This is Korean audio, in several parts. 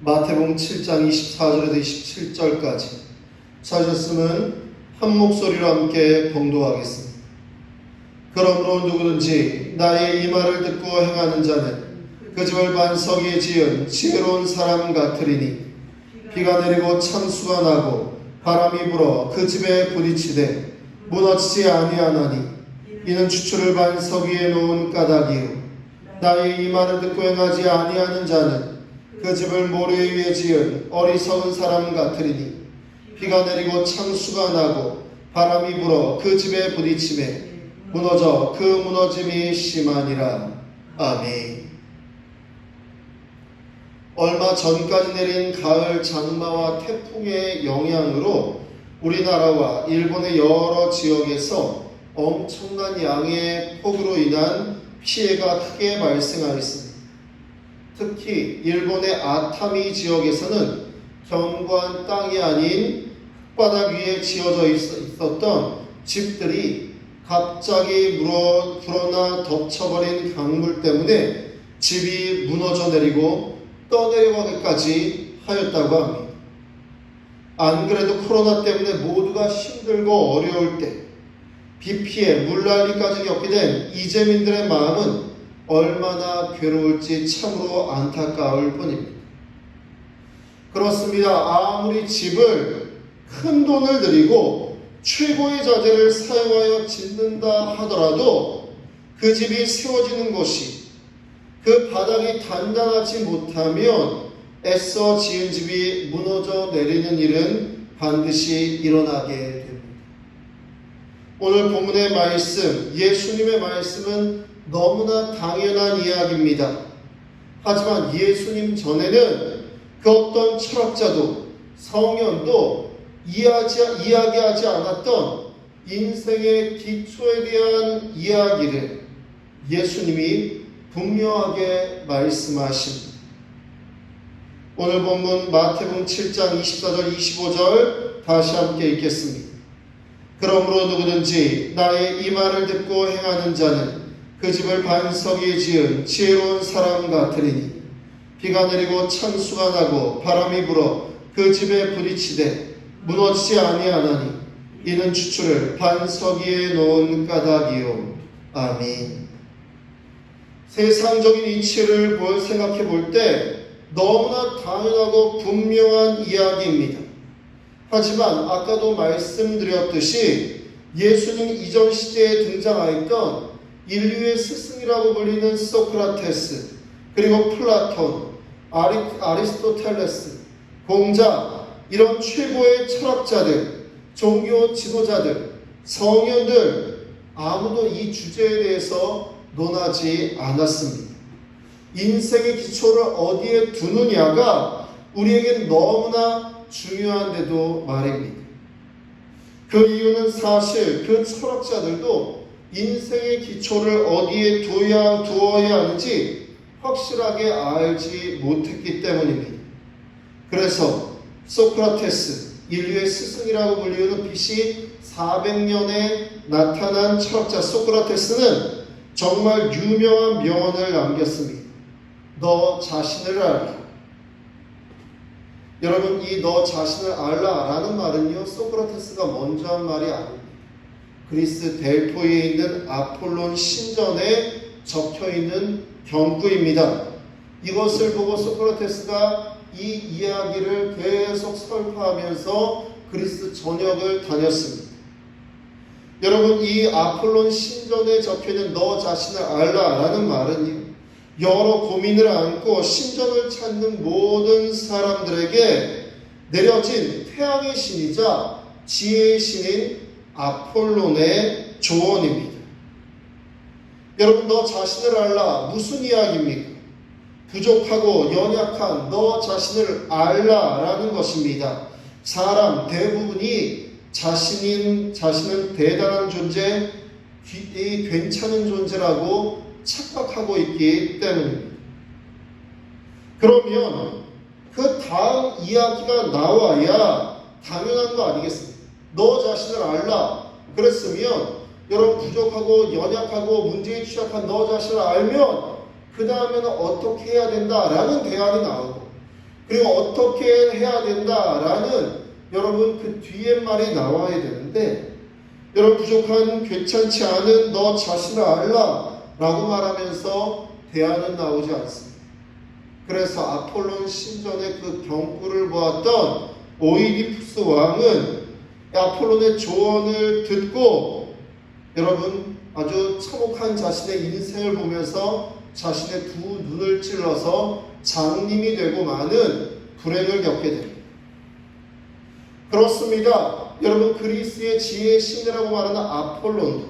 마태복음 7장 24절에서 27절까지 찾으셨으면 한 목소리로 함께 봉독하겠습니다. 그러므로 누구든지 나의 이 말을 듣고 행하는 자는 그 집을 반석에 지은 지혜로운 사람 같으리니 비가 내리고 창수가 나고 바람이 불어 그 집에 부딪히되 무너지지 아니하나니 이는 주추를 반석 위에 놓은 까닭이요 나의 이 말을 듣고 행하지 아니하는 자는 그 집을 모래 위에 지은 어리석은 사람 같으리니 비가 내리고 창수가 나고 바람이 불어 그 집에 부딪히매 무너져 그 무너짐이 심하니라. 아멘. 얼마 전까지 내린 가을 장마와 태풍의 영향으로 우리나라와 일본의 여러 지역에서 엄청난 양의 폭우로 인한 피해가 크게 발생하였습니다. 특히 일본의 아타미 지역에서는 견고한 땅이 아닌 흙바닥 위에 지어져 있었던 집들이 갑자기 불어나 덮쳐버린 강물 때문에 집이 무너져 내리고 떠내려가기까지 하였다고 합니다. 안 그래도 코로나 때문에 모두가 힘들고 어려울 때 비 피해 물난리까지 겪게 된 이재민들의 마음은 얼마나 괴로울지 참으로 안타까울 뿐입니다. 그렇습니다. 아무리 집을 큰 돈을 들이고 최고의 자재를 사용하여 짓는다 하더라도 그 집이 세워지는 곳이 그 바닥이 단단하지 못하면 애써 지은 집이 무너져 내리는 일은 반드시 일어나게 됩니다. 오늘 본문의 말씀, 예수님의 말씀은 너무나 당연한 이야기입니다. 하지만 예수님 전에는 그 어떤 철학자도 성현도 이야기하지 않았던 인생의 기초에 대한 이야기를 예수님이 분명하게 말씀하십니다. 오늘 본문 마태복음 7장 24절 25절 다시 함께 읽겠습니다. 그러므로 누구든지 나의 이 말을 듣고 행하는 자는 그 집을 반석 위에 지은 지혜로운 사람 같으리니 비가 내리고 창수가 나고 바람이 불어 그 집에 부딪히되 무너지지 아니하나니 이는 주추를 반석 위에 놓은 까닭이요. 아멘. 세상적인 이치를 생각해 볼 때 너무나 당연하고 분명한 이야기입니다. 하지만 아까도 말씀드렸듯이 예수님 이전 시대에 등장하였던 인류의 스승이라고 불리는 소크라테스, 그리고 플라톤, 아리스토텔레스, 공자, 이런 최고의 철학자들, 종교 지도자들, 성현들 아무도 이 주제에 대해서 논하지 않았습니다. 인생의 기초를 어디에 두느냐가 우리에겐 너무나 중요한데도 말입니다. 그 이유는 사실 그 철학자들도 인생의 기초를 어디에 두어야 하는지 확실하게 알지 못했기 때문입니다. 그래서 소크라테스, 인류의 스승이라고 불리는 BC 400년에 나타난 철학자 소크라테스는 정말 유명한 명언을 남겼습니다. 너 자신을 알라. 여러분, 이 너 자신을 알라라는 말은요, 소크라테스가 먼저 한 말이 아닙니다. 그리스 델포이에 있는 아폴론 신전에 적혀있는 경구입니다. 이것을 보고 소크라테스가 이 이야기를 계속 설파하면서 그리스 전역을 다녔습니다. 여러분, 이 아폴론 신전에 적혀있는 너 자신을 알라라는 말은요, 여러 고민을 안고 신전을 찾는 모든 사람들에게 내려진 태양의 신이자 지혜의 신인 아폴론의 조언입니다. 여러분, 너 자신을 알라 무슨 이야기입니까? 부족하고 연약한 너 자신을 알라라는 것입니다. 사람 대부분이 자신은 대단한 존재, 괜찮은 존재라고 착각하고 있기 때문입니다. 그러면 그 다음 이야기가 나와야 당연한 거 아니겠습니까? 너 자신을 알라. 그랬으면 여러분, 부족하고 연약하고 문제에 취약한 너 자신을 알면 그 다음에는 어떻게 해야 된다라는 대안이 나오고, 그리고 어떻게 해야 된다라는 여러분 그 뒤에 말이 나와야 되는데, 여러분 부족한 괜찮지 않은 너 자신을 알라 라고 말하면서 대안은 나오지 않습니다. 그래서 아폴론 신전의 그 경구를 보았던 오이디푸스 왕은 아폴론의 조언을 듣고 여러분 아주 참혹한 자신의 인생을 보면서 자신의 두 눈을 찔러서 장님이 되고 많은 불행을 겪게 됩니다. 그렇습니다. 여러분 그리스의 지혜의 신이라고 말하는 아폴론도,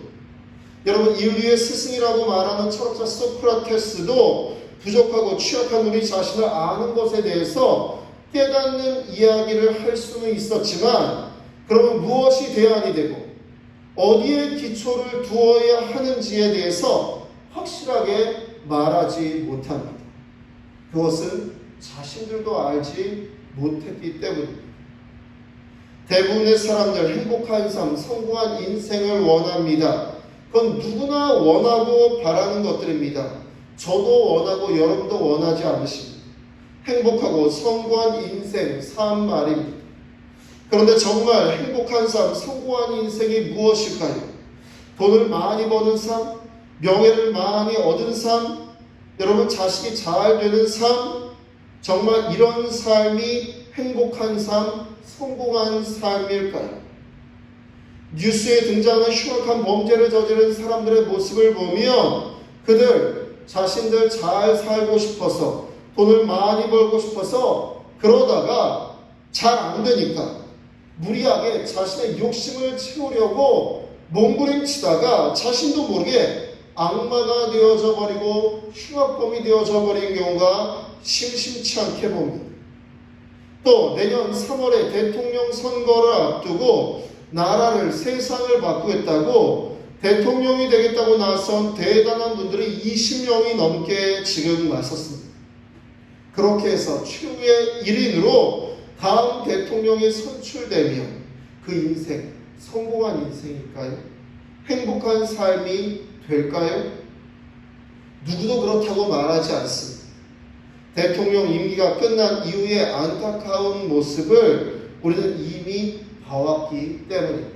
여러분 인류의 스승이라고 말하는 철학자 소크라테스도 부족하고 취약한 우리 자신을 아는 것에 대해서 깨닫는 이야기를 할 수는 있었지만, 그러면 무엇이 대안이 되고 어디에 기초를 두어야 하는지에 대해서 확실하게 말하지 못합니다. 그것은 자신들도 알지 못했기 때문입니다. 대부분의 사람들 행복한 삶, 성공한 인생을 원합니다. 그건 누구나 원하고 바라는 것들입니다. 저도 원하고 여러분도 원하지 않으십니다. 행복하고 성공한 인생, 삶 말입니다. 그런데 정말 행복한 삶, 성공한 인생이 무엇일까요? 돈을 많이 버는 삶, 명예를 많이 얻은 삶, 여러분 자식이 잘 되는 삶, 정말 이런 삶이 행복한 삶, 성공한 삶일까요? 뉴스에 등장하는 흉악한 범죄를 저지른 사람들의 모습을 보면 그들 자신들 잘 살고 싶어서, 돈을 많이 벌고 싶어서 그러다가 잘 안 되니까 무리하게 자신의 욕심을 채우려고 몸부림치다가 자신도 모르게 악마가 되어져 버리고 흉악범이 되어져 버린 경우가 심심치 않게 봅니다. 또 내년 3월에 대통령 선거를 앞두고 나라를, 세상을 바꾸겠다고 대통령이 되겠다고 나선 대단한 분들이 20명이 넘게 지금 나섰습니다. 그렇게 해서 최후의 1인으로 다음 대통령이 선출되면 그 인생, 성공한 인생일까요? 행복한 삶이 될까요? 누구도 그렇다고 말하지 않습니다. 대통령 임기가 끝난 이후의 안타까운 모습을 우리는 이미 봐왔기 때문입니다.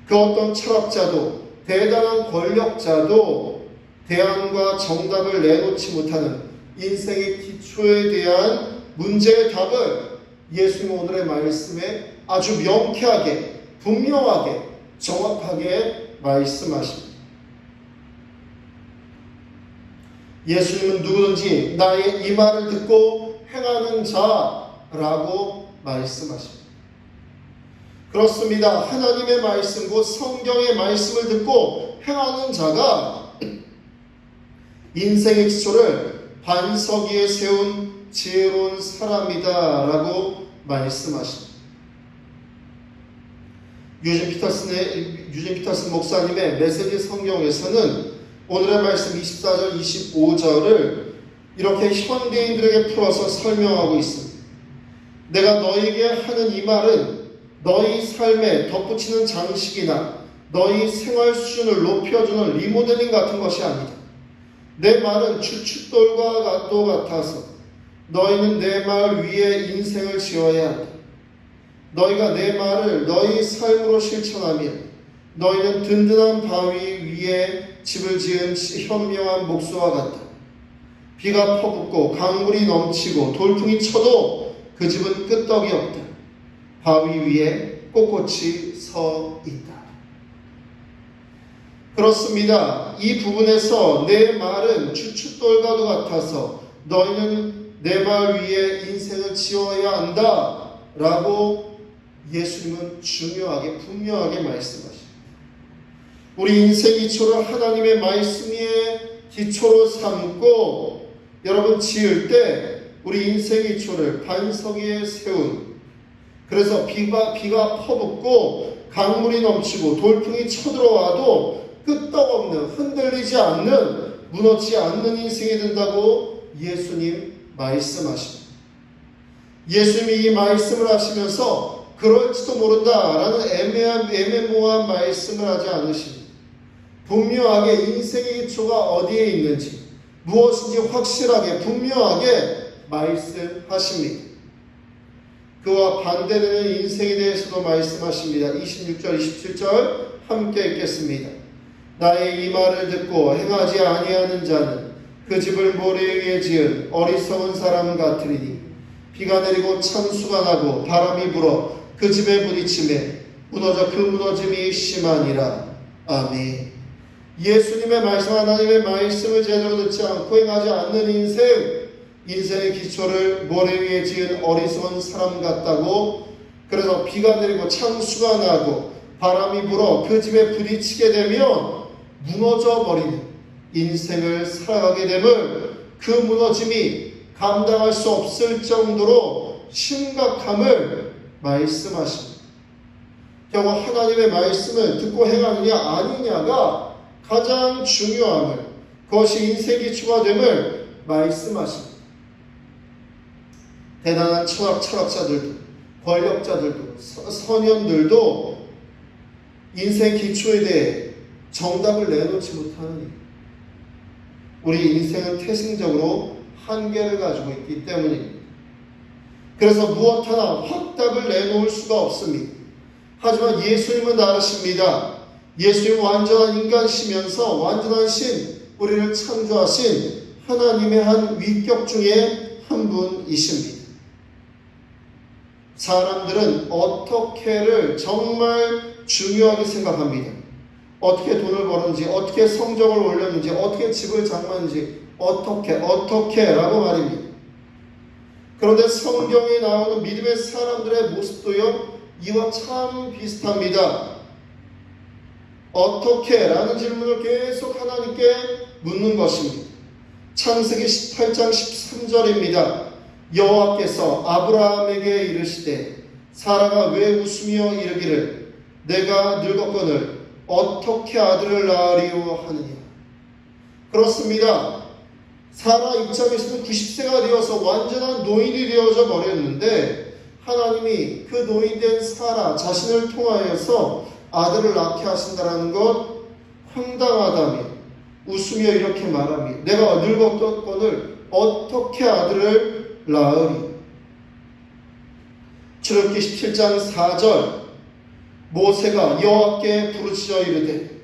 그 어떤 철학자도, 대단한 권력자도 대안과 정답을 내놓지 못하는 인생의 기초에 대한 문제의 답을 예수님 오늘의 말씀에 아주 명쾌하게, 분명하게, 정확하게 말씀하십니다. 예수님은 누구든지 나의 이 말을 듣고 행하는 자라고 말씀하십니다. 그렇습니다. 하나님의 말씀, 곧 성경의 말씀을 듣고 행하는 자가 인생의 기초를 반석 위에 세운 지혜로운 사람이다 라고 말씀하십니다. 유진 피터슨 목사님의 메시지 성경에서는 오늘의 말씀 24절, 25절을 이렇게 현대인들에게 풀어서 설명하고 있습니다. 내가 너에게 하는 이 말은 너희 삶에 덧붙이는 장식이나 너희 생활 수준을 높여주는 리모델링 같은 것이 아니다. 내 말은 추춧돌과 같아서 너희는 내 말 위에 인생을 지어야 한다. 너희가 내 말을 너희 삶으로 실천하면 너희는 든든한 바위 위에 집을 지은 현명한 목수와 같다. 비가 퍼붓고 강물이 넘치고 돌풍이 쳐도 그 집은 끄떡이 없다. 바위 위에 꼿꼿이 서 있다. 그렇습니다. 이 부분에서 내 말은 추춧돌과도 같아서 너희는 내 말 위에 인생을 지어야 한다 라고 예수님은 중요하게, 분명하게 말씀하십니다. 우리 인생 기초를 하나님의 말씀 위에 기초로 삼고 여러분 지을 때 우리 인생 기초를 반석 위에 세운, 그래서 비가 퍼붓고 강물이 넘치고 돌풍이 쳐들어와도 끄떡없는, 흔들리지 않는, 무너지지 않는 인생이 된다고 예수님 말씀하십니다. 예수님이 이 말씀을 하시면서 그럴지도 모른다라는 애매모호한 말씀을 하지 않으십니다. 분명하게 인생의 기초가 어디에 있는지, 무엇인지 확실하게 분명하게 말씀하십니다. 그와 반대되는 인생에 대해서도 말씀하십니다. 26절, 27절 함께 읽겠습니다. 나의 이 말을 듣고 행하지 아니하는 자는 그 집을 모래 위에 지은 어리석은 사람 같으리니 비가 내리고 찬수가 나고 바람이 불어 그 집에 부딪히매 무너져 그 무너짐이 심하니라. 아멘. 예수님의 말씀, 하나님의 말씀을 제대로 듣지 않고 행하지 않는 인생의 기초를 모래 위에 지은 어리석은 사람 같다고. 그래서 비가 내리고 창수가 나고 바람이 불어 그 집에 부딪히게 되면 무너져 버리는 인생을 살아가게 됨을, 그 무너짐이 감당할 수 없을 정도로 심각함을 말씀하십니다. 결국 하나님의 말씀을 듣고 행하느냐 아니냐가 가장 중요함을, 그것이 인생 기초가 됨을 말씀하십니다. 대단한 철학자들도, 권력자들도, 선현들도 인생 기초에 대해 정답을 내놓지 못하는 일. 우리 인생은 태생적으로 한계를 가지고 있기 때문입니다. 그래서 무엇 하나 확답을 내놓을 수가 없습니다. 하지만 예수님은 다르십니다. 예수님은 완전한 인간이시면서 완전한 신, 우리를 창조하신 하나님의 한 위격 중에 한 분이십니다. 사람들은 어떻게를 정말 중요하게 생각합니다. 어떻게 돈을 벌었는지, 어떻게 성적을 올렸는지, 어떻게 집을 장만했는지, 어떻게라고 말입니다. 그런데 성경에 나오는 믿음의 사람들의 모습도요, 이와 참 비슷합니다. 어떻게라는 질문을 계속 하나님께 묻는 것입니다. 창세기 18장 13절입니다. 여호와께서 아브라함에게 이르시되 사라가 왜 웃으며 이르기를 내가 늙었거늘 어떻게 아들을 낳으리요 하느냐. 그렇습니다. 사라 입장에서는 90세가 되어서 완전한 노인이 되어져 버렸는데 하나님이 그 노인된 사라 자신을 통하여서 아들을 낳게 하신다는 것 황당하다며 웃으며 이렇게 말합니다. 내가 늙었거늘 어떻게 아들을 낳으리. 출애굽기 17장 4절 모세가 여호와께 부르짖어 이르되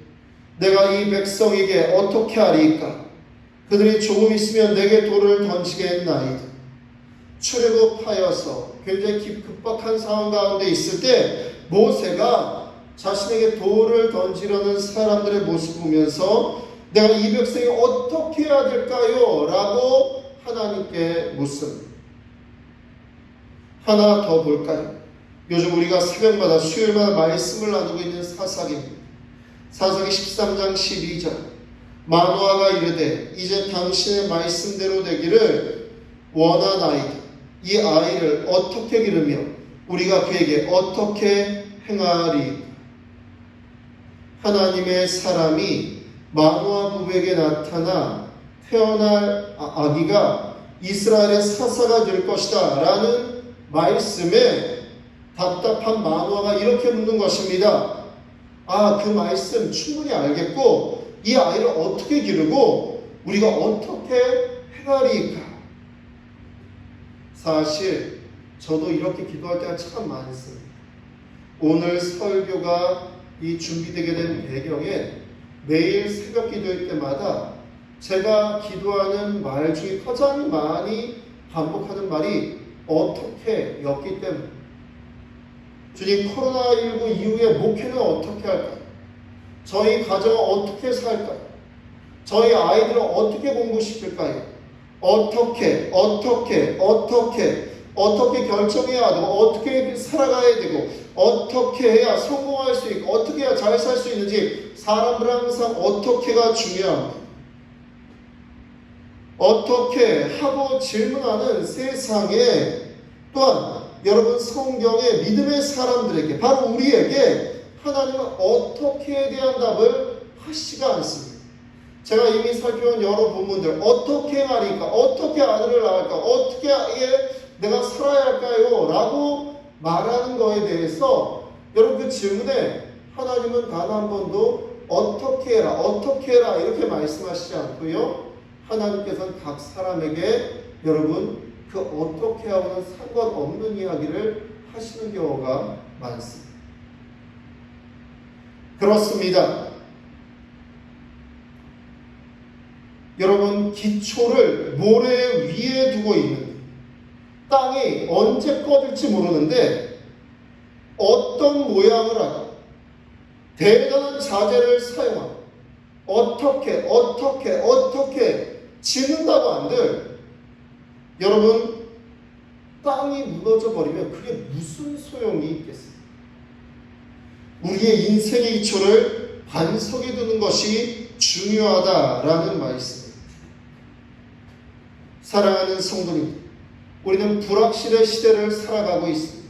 내가 이 백성에게 어떻게 하리이까. 그들이 조금 있으면 내게 돌을 던지겠나이다. 출애굽하여서 굉장히 급박한 상황 가운데 있을 때 모세가 자신에게 돌을 던지려는 사람들의 모습을 보면서 내가 이 백성이 어떻게 해야 될까요? 라고 하나님께 묻습니다. 하나 더 볼까요? 요즘 우리가 새벽마다 수요일마다 말씀을 나누고 있는 사사기입니다. 사사기 13장 12절 마노아가 이르되 이제 당신의 말씀대로 되기를 원하나이다. 이 아이를 어떻게 기르며 우리가 그에게 어떻게 행하리. 하나님의 사람이 마노아 부부에게 나타나 태어날 아기가 이스라엘의 사사가 될 것이다 라는 말씀에 답답한 마노아가 이렇게 묻는 것입니다. 그 말씀 충분히 알겠고 이 아이를 어떻게 기르고 우리가 어떻게 행하리까. 사실 저도 이렇게 기도할 때가 참 많습니다. 오늘 설교가 이 준비되게 된 배경에 매일 새벽 기도할 때마다 제가 기도하는 말 중에 가장 많이 반복하는 말이 어떻게 였기 때문에 주님 코로나19 이후에 목회는 어떻게 할까요? 저희 가정은 어떻게 살까요? 저희 아이들을 어떻게 공부시킬까요? 어떻게 결정해야 되고 어떻게 살아가야 되고 어떻게 해야 성공할 수 있고 어떻게 해야 잘 살 수 있는지 사람들은 항상 어떻게가 중요합니다. 어떻게 하고 질문하는 세상에 또한 여러분 성경의 믿음의 사람들에게 바로 우리에게 하나님은 어떻게에 대한 답을 하시지가 않습니다. 제가 이미 살펴본 여러 본문들 어떻게 말일까? 어떻게 아들을 낳을까? 어떻게 내가 살아야 할까요? 라고 말하는 거에 대해서 여러분 그 질문에 하나님은 단 한 번도 어떻게 해라 이렇게 말씀하시지 않고요. 하나님께서는 각 사람에게 여러분 그 어떻게 하고는 상관없는 이야기를 하시는 경우가 많습니다. 그렇습니다. 여러분, 기초를 모래 위에 두고 있는, 땅이 언제 꺼질지 모르는데 어떤 모양을 하고 대단한 자재를 사용하고 어떻게 짓는다고 한들 여러분, 땅이 무너져 버리면 그게 무슨 소용이 있겠어요? 우리의 인생의 기초를 반석에 두는 것이 중요하다라는 말씀입니다. 사랑하는 성도님, 우리는 불확실의 시대를 살아가고 있습니다.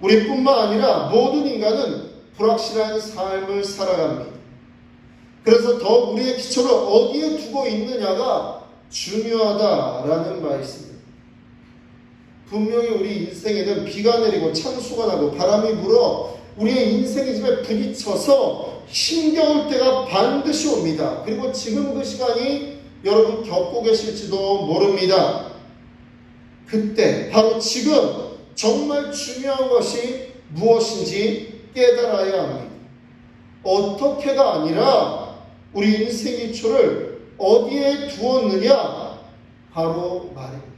우리뿐만 아니라 모든 인간은 불확실한 삶을 살아갑니다. 그래서 더 우리의 기초를 어디에 두고 있느냐가 중요하다라는 말씀입니다. 분명히 우리 인생에는 비가 내리고 창수가 나고 바람이 불어 우리의 인생의 집에 부딪혀서 힘겨울 때가 반드시 옵니다. 그리고 지금 그 시간이 여러분 겪고 계실지도 모릅니다. 그때 바로 지금 정말 중요한 것이 무엇인지 깨달아야 합니다. 어떻게가 아니라 우리 인생의 기초를 어디에 두었느냐, 바로 말입니다.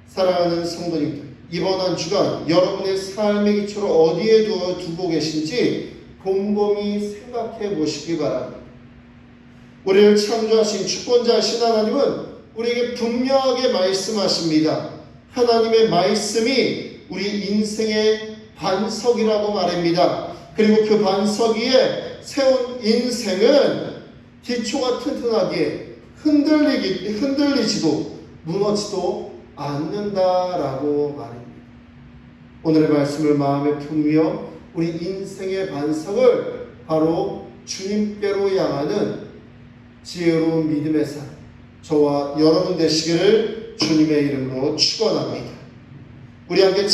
사랑하는 성도님들, 이번 한 주간 여러분의 삶의 기초를 어디에 두고 계신지 곰곰이 생각해 보시기 바랍니다. 우리를 창조하신 주권자이신 하나님은 우리에게 분명하게 말씀하십니다. 하나님의 말씀이 우리 인생의 반석이라고 말합니다. 그리고 그 반석 위에 세운 인생은 기초가 튼튼하기에 흔들리지도 무너지도 않는다라고 말입니다. 오늘의 말씀을 마음에 품으며 우리 인생의 반석을 바로 주님께로 향하는 지혜로운 믿음의 삶, 저와 여러분 되시기를 주님의 이름으로 축원합니다. 우리 함께